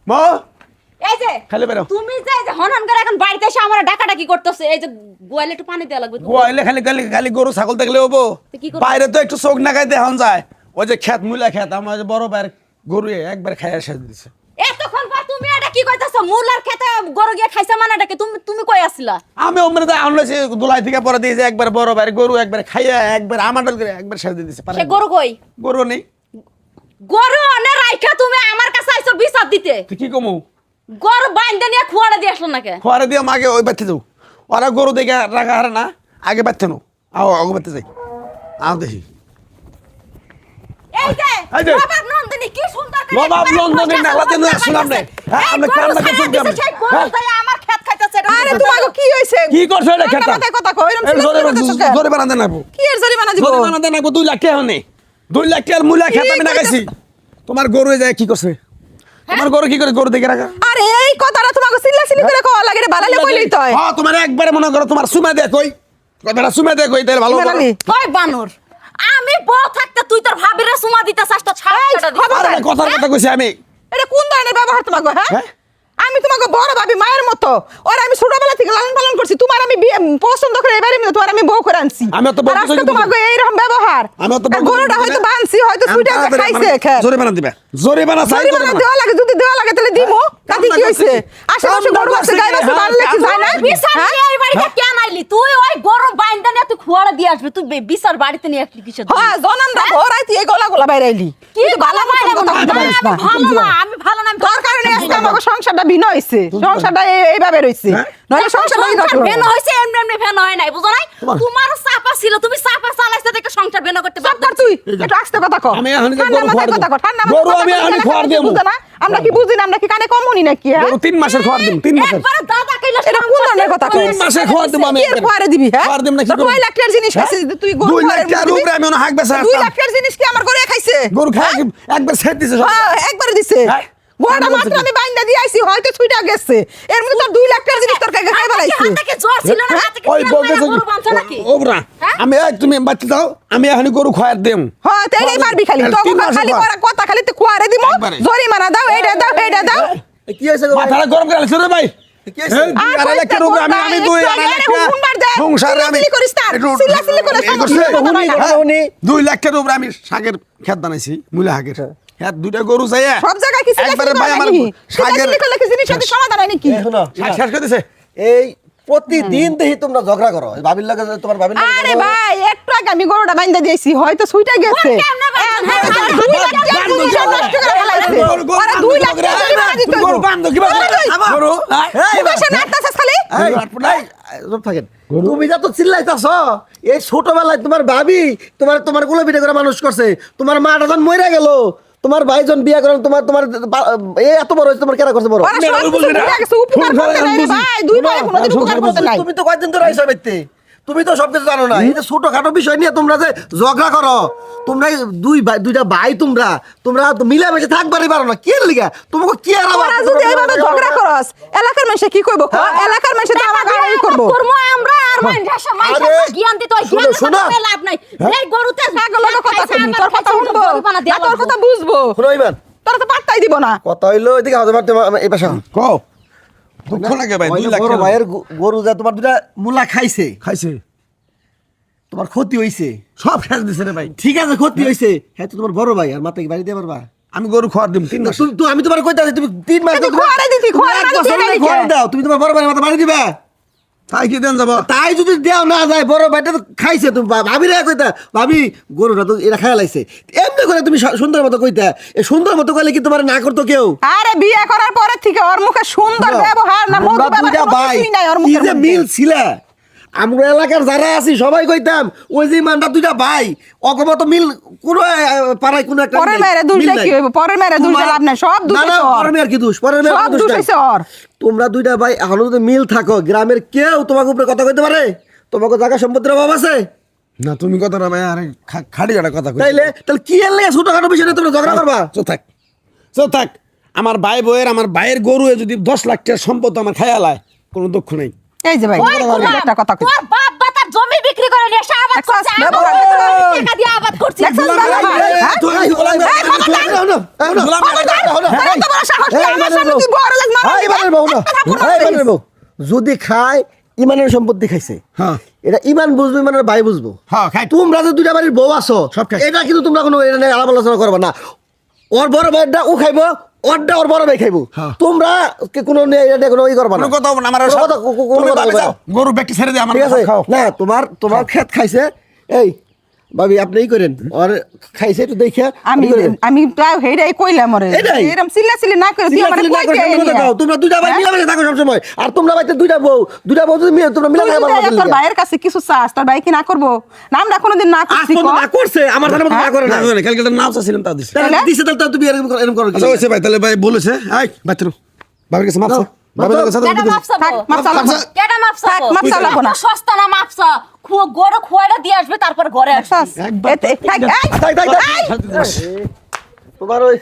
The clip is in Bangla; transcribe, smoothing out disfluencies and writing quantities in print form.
মা এই যে খালি বেরো তুমি যে হনন করে এখন বাড়িতে এসে আমার ডাকাডাকি করতেছে এই যে গোয়ালে একটু পানি দেওয়া লাগবে গোয়ালে খালি খালি খালি গরু ছাগল দেখলে হবো বাইরে তো একটু চোখ না খাই দেখান যায় ওই যে খেত মুলা খেত আমার যে বড় ভাইয়ের গরু একবার খাইয়া শেষ দিছে এতক্ষণ পর তুমি এটা কি কইতাছো মুলার খেতে গরু গিয়ে খাইছে মানেটাকে তুমি তুমি কই আসছিলা আমি ওমরে তো আনলেছি দুলাই থেকে পরে দিয়েছে একবার বড় ভাইয়ের গরু একবার খাইয়া একবার আমার একবার শেষ দিয়ে দিছে সে গরু কই গরু নেই গরু না রাইখা তুমি আমার কাছে আইছো বিচার দিতে তুই কি কমু গরু বাইন্দা নিয়ে খুয়াড়া দিয়ে আসলো নাকি খোয়ারে দিয়ে মাকে ওই বাচ্চা যাও ওরা গরু দেখে রাখা হারে না আগে বাচ্চা নো আও আগে বাচ্চা যাই আও দেখি এই যে এই যে। বাবা নন্দিনী কি সুন্দর করে বাবা একবারে নন্দিনী পয়সা নালাতে জমা নিয়ে আসলাম রে। খাইতাছে। হ্যাঁ, এই আমরা গরু কান্না করছি ছায়া কেমনে? দিছে, সেই গরু হ্যাঁ। ছায়া আমার খেত খাইতাছে এটা আরে বুঝতেছো? তোমাকে কি হইছে কি করছো এটা খেতা মাথায় কথা কই এরকম জোরে বানাতে নাকবো কি এর জরিমানা দিব জোরে বানাতে নাকবো 2 লাখ টাকা নেই 2 লাখ টাকার মূল্য খেতা আমি না খাইছি তোমার গরু যায় কি করছে তোমার গরু কি করে গরু দেখে রাখা আরে এই কথাটা তোমাকে চিল্লাচিল্লি করে কওয়া লাগে রে বালালে কইলেই তো হয় হ্যাঁ তোমার একবারে মনে করো তোমার সুমা দে কই কথাটা সুমা দে কই তাহলে ভালো করো। মেলানি ওই বানর আমি বউ থাকতে তুই তোর ভাবিরে সুমা দিতে চাস তো ছাড় এই, কেটে দিস। খবর- আরে কথার কথা কইছি আমি এটা কোন ধরনের ব্যবহার তোমাকে হ্যাঁ হ্যাঁ? আমি তোমাকে বড় ভাবি মায়ের মতো ওর আমি ছোটবেলা থেকে লালন পালন করছি তোমার আমি পছন্দ করে এবারে তোমার আমি বউ করে আনছি আমিও তো বউ আর আজকে পছন্দ করি। তোমাকে এইরকম ব্যবহার আমিও তো বউ আর গরুটা পছন্দ হয়তো করি। বানছি হয়তো ছুটে খাইছে খের জোরে বানা দিবা জোরে বানা চাই জরিমানা দেওয়া লাগে যদি দেওয়া লাগে তাহলে দিমু তাতে কি হইছে আশেপাশে গরু আছে গাই আছে বানলে কি যায় না বিচার হ্যাঁ? নিয়ে এই বাড়িতে কেন আইলি তুই ওই গরু বাইন্দা নিয়ে তুই খুয়াড়া দিয়ে আসবি তুই বিচার বাড়িতে নিয়ে আসলি কিসের জন্য? হ্যাঁ জনানরা ভরাইতি এই গলা বাইরাইলি কি কিন্তু ভালো মতো কথা বলতে পারিস না আমি ভালো না আমি তোর কারণে আজকে আমাকে সংসারটা ভিন্ন হইছে সংসারটা এইভাবে রইছে হ্যাঁ? নইলে সংসারটা এই সংসার রকম ভেন হইছে এমনি এমনি ভেন হয় নাই বুঝো নাই তোমার চাপা ছিল তুমি চাপা চালাইছে দেখে সংসার ভেন করতে চুপ কর তুই একটু আস্তে কথা কও আমি এখন যে ঠান্ডা গরু মাথায় খোয়ার কথা দেব। কও ঠান্ডা গরু মাথায় আমি কথা এখন কও, খোয়ার বুঝো দেবো। না? আমরা কি বুঝি না আমরা কি কানে কমুনি নাকি হ্যাঁ গরু 3 মাসের খাওয়ার দিম 3 মাসের একবার দাদা কইলা এটা কোন ধরনের কথা কও 3 মাসের খাওয়ার দেব আমি কি এর খোয়ারে দিবি হ্যাঁ খোয়ার দেব না কি তোর করব? 2 লাখ টাকার জিনিস খাইছিস তুই গরু 2 লাখ টাকার উপরে আমি অনেক হাক বেচা 2 লাখ টাকার জিনিস কি আমার করে খাইছে গরু খাই একবার সেট দিছে সব। হ্যাঁ একবারে দিছে হ্যাঁ? গোড়া আমি মাত্র বলছি আমি বাইন্দা দিয়ে আইছি হয়তো ছুইটা গেছে এর মধ্যে তোর 2 লাখ টাকার জিনিস তোর কাছে খাই ফেলাইছে হাতে জ্বর ছিল না হাতে ওই বলতে গরু বাঁধছো নাকি ওবরা হ্যাঁ? আমি এই তুমি বাচ্চা দাও আমি এখন গরু খাওয়ার দেম হ্যাঁ তেলেই পারবি খালি তো 3 মাসের খালি খাওয়ার। করা কথা খালি তুই খোয়ারে দিমু একবারে। জরিমানা দাও এইটা দাও কি হয়েছে গো ভাই? মাথাটা গরম করে আলছে রে ভাই কি হয়েছে? এই, 2 লাখ টাকার উপরে আমি 2 লাখ টাকা সংসারে আমি সব 2 লাখ টাকার উপরে আমি শাকের খেত বানাইছি মূলা শাকের হ্যাঁ 2টা গরু চাইয়া জায়গায় কি একবারে ভাই আমার শাকের জিনিস সাথে সমাধান হয় নাকি এই শোনো, শাক শেষ করে দিছে এই প্রতিদিন দেখি তোমরা ঝগড়া করো এই ভাবির লাগে তোমার ভাবির লাগে আরে ভাই একটু আগে আমি গরুটা বাইন্দা দিয়েছি হয়তো ছুইটা গেছে কেমনে বাইন্দা হ্যাঁ, দিয়েছে? হ্যাঁ, 2 লাখ টাকা জিনিস নষ্ট করে ফেলাইছে। ওরা 2 লাখ টাকা জরিমানা দিতে হইবো। গরু বান্ধ কি গরু এই মুখের সামনে আটতাছিস খালি? এই, এই, চুপ থাকেন। তুমি যা তো চিল্লাইতাছ এই ছোটবেলায় তোমার ভাবি তোমার গুলো পিঠে করে মানুষ করছে তোমার মাটা যখন মরে গেল তোমার ভাইজন বিয়ে করেন তোমার এই এত বড় হয়েছে তোমার কেনা করছে বড় ওরা সব কিছু ভুলে গেছে, উপকার করতে নাই রে ভাই, 2 ভাই কোনোদিন উপকার করতে নাই। তুমি তো কয়দিন ধরে আইসা বাইতে তুমি তো সবকিছু জানো না এই যে ছোটখাটো বিষয় নিয়ে তোমরা যে ঝগড়া করো তোমরা এই দুইটা ভাই তোমরা তো মিলামিশে থাকবারই পারো না কি লিগা তোমাকে কি আর আবার ওরা যদি এইভাবে ঝগড়া করস এলাকার মানুষে কি কইব এলাকার মানুষে তো আমাকে আড়াই করব করবো আমরা আর মাইন্ডাসা আরে, জ্ঞান দিতে হয় শোনো, জ্ঞান শোনো। দিতে লাভ নাই এই গরুতে ছাগলের কথা শুনবি তোর কথা শুনবো না তোর কথা বুঝবো শোনো ইমান তোরা তো পাত্তাই দিব না কথা হইলো এদিকে হাতে মারতে এই পাশে কও দুঃখ লাগে ভাই 2 লাখ বড় টাকা ভাইয়ের গরু যা তোমার দুটা মূলা খাইছে খাইছে তোমার ক্ষতি হইছে সব শেষ দিছে রে ভাই ঠিক আছে ক্ষতি হইছে হ্যাঁ তো তোমার বড় ভাই আর মাথা কি বাড়ি দিয়ে পারবা আমি গরু খাওয়ার দিম 3 মাস আমি তোমার কইতাছি তুমি 3 মাস তুই খোয়ারে দিতি, খোয়ারে মানে দিয়ে দিলি কে? দাও তুমি তোমার বড় ভাইয়ের মাথা বাড়ি দিবা তাই কি দেন যাব তাই যদি দেও না যায় বড় ভাইটা তো খাইছে তুমি ভাবি রে কইতা ভাবি গরুটা তো এরা খায়া লাইছে এমনি করে তুমি সুন্দর মতো কইতা এই সুন্দর মতো কইলে কি তোমার না করতো কেউ আরে বিয়ে করার পরে থেকে ওর মুখে সুন্দর ব্যবহার না মধু আমরা দুইটা ব্যবহার ভাই কিছুই নাই ওর কি মুখের যে মধ্যে। মিল ছিল আমরা এলাকার যারা আছি সবাই কইতাম ওই যে মানটা দুইটা ভাই অগমত মিল কোন পাড়ায় কোন একটা পরের মিল মেয়েরে দুষ নাই। দিয়ে কি হইব? পরের মেয়েরে দুষ দিয়ে তোমার- লাভ নাই, সব দুষ না, না, হইছে ওর। পরের মেয়ের কি দোষ? পরের মেয়ের সব কোনো দোষ দোষ নাই। হইছে ওর। তোমরা দুইটা ভাই এখনো যদি মিল থাকো গ্রামের কেউ তোমাকে উপরে কথা কইতে পারে তোমাকে জায়গা সম্পত্তির অভাব আছে না তুমি কথা না ভাই আরে খাড়ি জানা কথা কই তাইলে কি এর লাগে ছোটখাটো বিষয় নিয়ে তোমরা ঝগড়া করবা চুপ থাক আমার ভাইয়ের গরু যদি 10 লাখ টাকা সম্পদ আমার খায়ালায় কোনো দুঃখ নাই এই যে ভাই ওই গোলাম, একটা কথা কই তোর বাপ বাতার জমি বিক্রি করে নিয়ে এসে আবার আবাদ করছে, দেখছস? আমার বাবা, বাবা টাকা দিয়ে আবাদ করছে। দেখছস বাবা? যদি খায় ইমানের সম্পত্তি খাইছে হ্যাঁ। এটা ইমান বুঝবো ইমানের ভাই বুঝবো হ্যাঁ, খাই। তোমরা যে দুইটা বাড়ির বউ আছো সব খাই। এটা কিন্তু তোমরা কোনো এটা নিয়ে আলাপ আলোচনা করবে না ওর বড় ভাইটা ও খাইবো ওরটা ওর বড় ভাই খাইবো হ্যাঁ। তোমরা কোনো নিয়ে এটা নিয়ে কোনো ই করবে না কোনো কথা হবে না, আমার কোনো কথা- কোনো তুমি কথা ভাবি বলবে যাও, না। গরু ব্যক্তি ছেড়ে দিয়ে আমার ঠিক আছে খাও। না তোমার ক্ষেত খাইছে এই ভাবি আপনি ই করেন আর খাইছে একটু দেখে আমি প্রায় হেডাই কইলাম রে এটাই। এরকম চিল্লাচিল্লি না করে তুই আমারে কই দে তোমরা দুইটা ভাই মিলামিশা থাকো সবসময় আর তোমরা ভাইতে দুইটা বউ যদি তোমরা মিলামিশা তুই থাকো যদি তোর ভাইয়ের কাছে কিছু চাস তোর ভাই কি না করবো না আমরা কোনোদিন না আজ করছি পর্যন্ত না করছে আমার জানার মতো না করে না না, না, কালকে একটা নাম চাচ্ছিলাম তা দিছে। তাহলে দিছে তাহলে তুমি এরকম করো কি আচ্ছা হয়েছে ভাই, তাহলে ভাই বলেছে এই বাচ্চারু বাবার কাছে মাপছো বাবার কাছে কেডা মাপসা থাক, গো? মাপসা লাগবো না। কেডা মাপসা থাক, গো? মাপসা লাগবো না। এত সস্তা না মাপসা। গরু খুয়াইটা দিয়ে আসবে, তারপর ঘরে আসবে। দেখছস? একবার- থাক, এই, তোমার ওই